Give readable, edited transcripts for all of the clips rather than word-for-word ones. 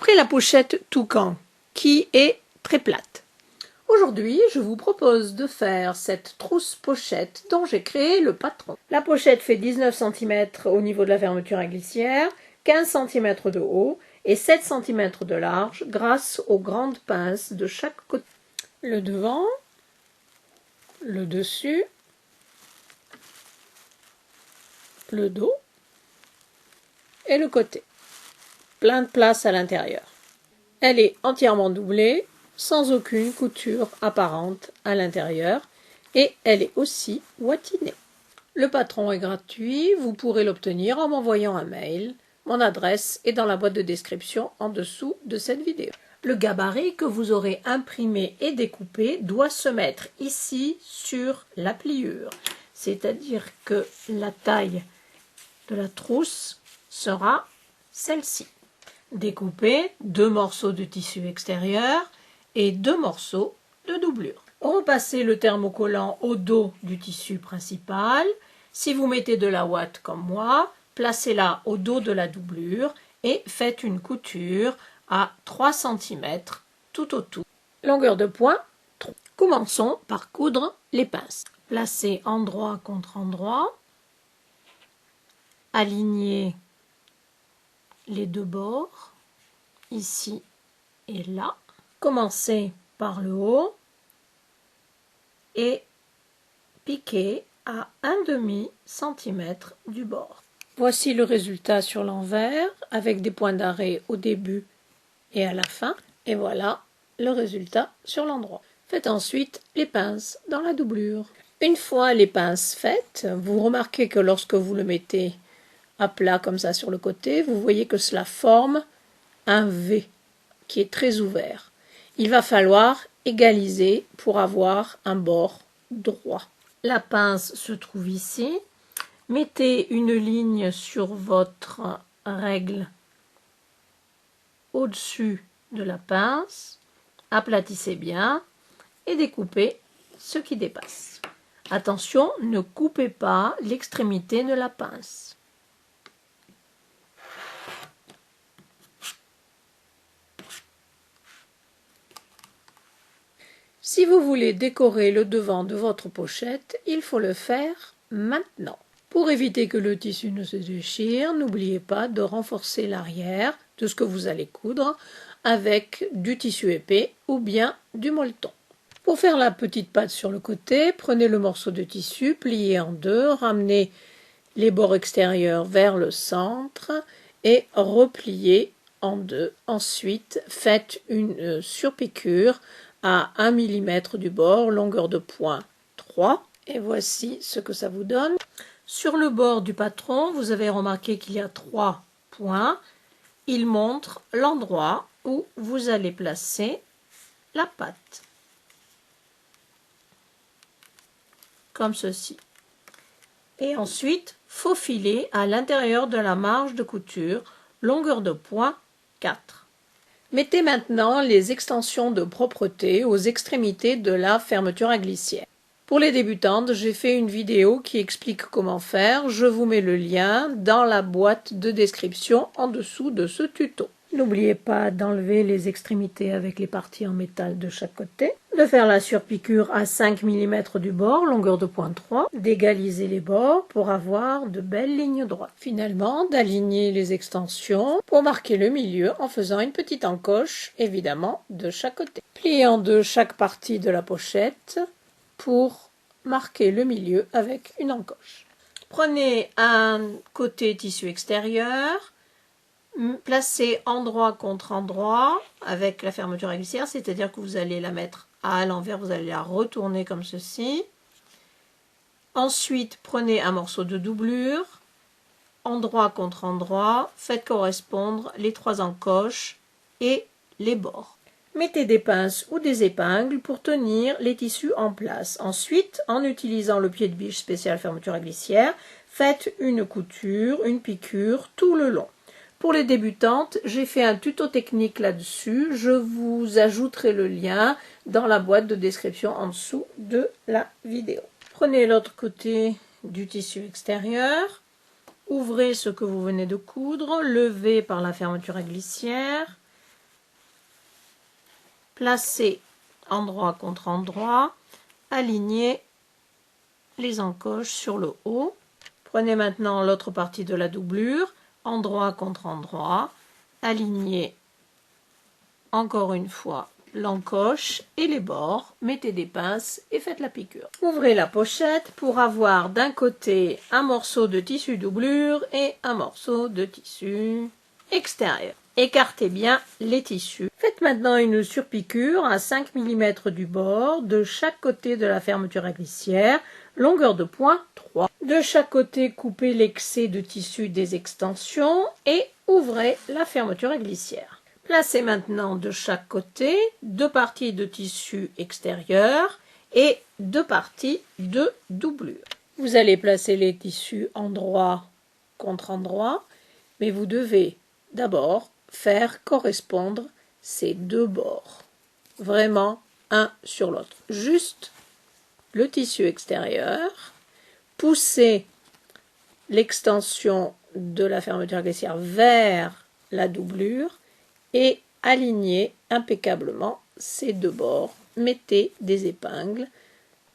Après la pochette toucan, qui est très plate. Aujourd'hui, je vous propose de faire cette trousse pochette dont j'ai créé le patron. La pochette fait 19 cm au niveau de la fermeture à glissière, 15 cm de haut et 7 cm de large grâce aux grandes pinces de chaque côté. Le devant, le dessus, le dos et le côté. Plein de place à l'intérieur. Elle est entièrement doublée, sans aucune couture apparente à l'intérieur, et elle est aussi watinée. Le patron est gratuit, vous pourrez l'obtenir en m'envoyant un mail. Mon adresse est dans la boîte de description en dessous de cette vidéo. Le gabarit que vous aurez imprimé et découpé doit se mettre ici sur la pliure, c'est-à-dire que la taille de la trousse sera celle-ci. Découpez 2 morceaux de tissu extérieur et 2 morceaux de doublure. Repassez le thermocollant au dos du tissu principal. Si vous mettez de la ouate comme moi, placez-la au dos de la doublure et faites une couture à 3 cm tout autour. Longueur de point 3. Commençons par coudre les pinces. Placez endroit contre endroit. Alignez les deux bords, ici et là. Commencez par le haut et piquez à 1/2 cm du bord. Voici le résultat sur l'envers avec des points d'arrêt au début et à la fin. Et voilà le résultat sur l'endroit. Faites ensuite les pinces dans la doublure. Une fois les pinces faites, vous remarquez que lorsque vous le mettez à plat comme ça sur le côté, vous voyez que cela forme un V qui est très ouvert. Il va falloir égaliser pour avoir un bord droit. La pince se trouve ici. Mettez une ligne sur votre règle au-dessus de la pince, aplatissez bien et découpez ce qui dépasse. Attention, ne coupez pas l'extrémité de la pince. Si vous voulez décorer le devant de votre pochette, il faut le faire maintenant. Pour éviter que le tissu ne se déchire, n'oubliez pas de renforcer l'arrière de ce que vous allez coudre avec du tissu épais ou bien du molleton. Pour faire la petite patte sur le côté, prenez le morceau de tissu, pliez en deux, ramenez les bords extérieurs vers le centre et repliez en deux. Ensuite, faites une surpiqûre à 1 mm du bord, longueur de point 3. Et voici ce que ça vous donne. Sur le bord du patron, vous avez remarqué qu'il y a 3 points. Il montre l'endroit où vous allez placer la patte. Comme ceci. Et ensuite, faufiler à l'intérieur de la marge de couture, longueur de point 4. Mettez maintenant les extensions de propreté aux extrémités de la fermeture à glissière. Pour les débutantes, j'ai fait une vidéo qui explique comment faire. Je vous mets le lien dans la boîte de description en dessous de ce tuto. N'oubliez pas d'enlever les extrémités avec les parties en métal de chaque côté, de faire la surpiqûre à 5 mm du bord, longueur de point 3, d'égaliser les bords pour avoir de belles lignes droites. Finalement, d'aligner les extensions pour marquer le milieu en faisant une petite encoche, évidemment, de chaque côté. Pliez en deux chaque partie de la pochette pour marquer le milieu avec une encoche. Prenez un côté tissu extérieur, placez endroit contre endroit avec la fermeture à glissière, c'est-à-dire que vous allez la mettre à l'envers, vous allez la retourner comme ceci. Ensuite, prenez un morceau de doublure, endroit contre endroit, faites correspondre les 3 encoches et les bords. Mettez des pinces ou des épingles pour tenir les tissus en place. Ensuite, en utilisant le pied de biche spécial fermeture à glissière, faites une couture, une piqûre tout le long. Pour les débutantes, j'ai fait un tuto technique là-dessus. Je vous ajouterai le lien dans la boîte de description en dessous de la vidéo. Prenez l'autre côté du tissu extérieur, ouvrez ce que vous venez de coudre, levez par la fermeture à glissière, Placez endroit contre endroit, alignez les encoches sur le haut. Prenez maintenant l'autre partie de la doublure, endroit contre endroit, alignez encore une fois l'encoche et les bords, mettez des pinces et faites la piqûre. Ouvrez la pochette pour avoir d'un côté un morceau de tissu doublure et un morceau de tissu extérieur. Écartez bien les tissus. Faites maintenant une surpiqûre à 5 mm du bord de chaque côté de la fermeture à glissière, longueur de point 3. De chaque côté, coupez l'excès de tissu des extensions et ouvrez la fermeture à glissière. Placez maintenant de chaque côté 2 parties de tissu extérieur et 2 parties de doublure. Vous allez placer les tissus endroit contre endroit, mais vous devez d'abord faire correspondre ces 2 bords, vraiment un sur l'autre. Juste le tissu extérieur, poussez l'extension de la fermeture à glissière vers la doublure et alignez impeccablement ces 2 bords. Mettez des épingles.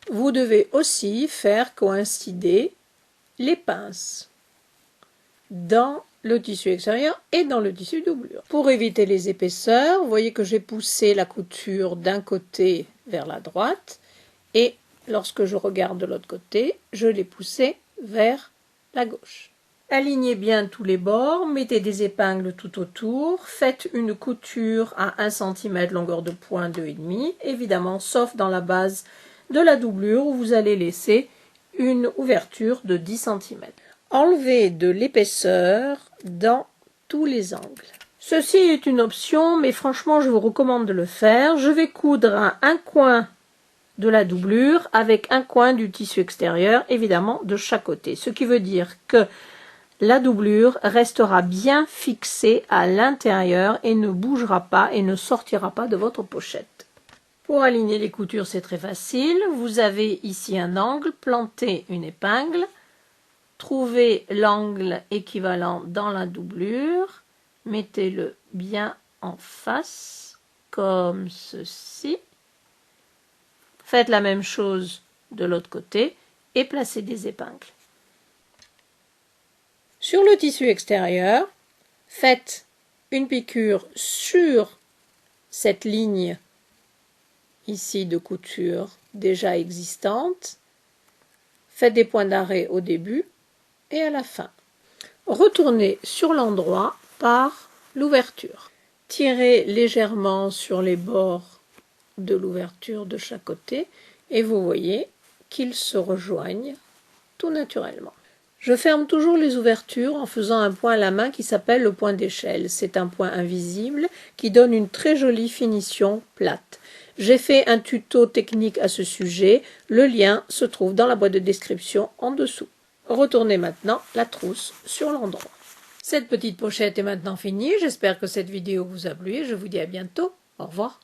Vous devez aussi faire coïncider les pinces dans le tissu extérieur et dans le tissu doublure. Pour éviter les épaisseurs, vous voyez que j'ai poussé la couture d'un côté vers la droite et lorsque je regarde de l'autre côté, je l'ai poussé vers la gauche. Alignez bien tous les bords, mettez des épingles tout autour, faites une couture à 1 cm longueur de point 2,5, évidemment sauf dans la base de la doublure où vous allez laisser une ouverture de 10 cm. Enlevez de l'épaisseur dans tous les angles. Ceci est une option, mais franchement je vous recommande de le faire. Je vais coudre un coin de la doublure avec un coin du tissu extérieur, évidemment de chaque côté. Ce qui veut dire que la doublure restera bien fixée à l'intérieur et ne bougera pas et ne sortira pas de votre pochette. Pour aligner les coutures, c'est très facile. Vous avez ici un angle, plantez une épingle, trouvez l'angle équivalent dans la doublure, mettez-le bien en face, comme ceci. Faites la même chose de l'autre côté et placez des épingles. Sur le tissu extérieur, faites une piqûre sur cette ligne ici de couture déjà existante. Faites des points d'arrêt au début et à la fin. Retournez sur l'endroit par l'ouverture. Tirez légèrement sur les bords de l'ouverture de chaque côté et vous voyez qu'ils se rejoignent tout naturellement. Je ferme toujours les ouvertures en faisant un point à la main qui s'appelle le point d'échelle. C'est un point invisible qui donne une très jolie finition plate. J'ai fait un tuto technique à ce sujet. Le lien se trouve dans la boîte de description en dessous. Retournez maintenant la trousse sur l'endroit. Cette petite pochette est maintenant finie. J'espère que cette vidéo vous a plu et je vous dis à bientôt. Au revoir.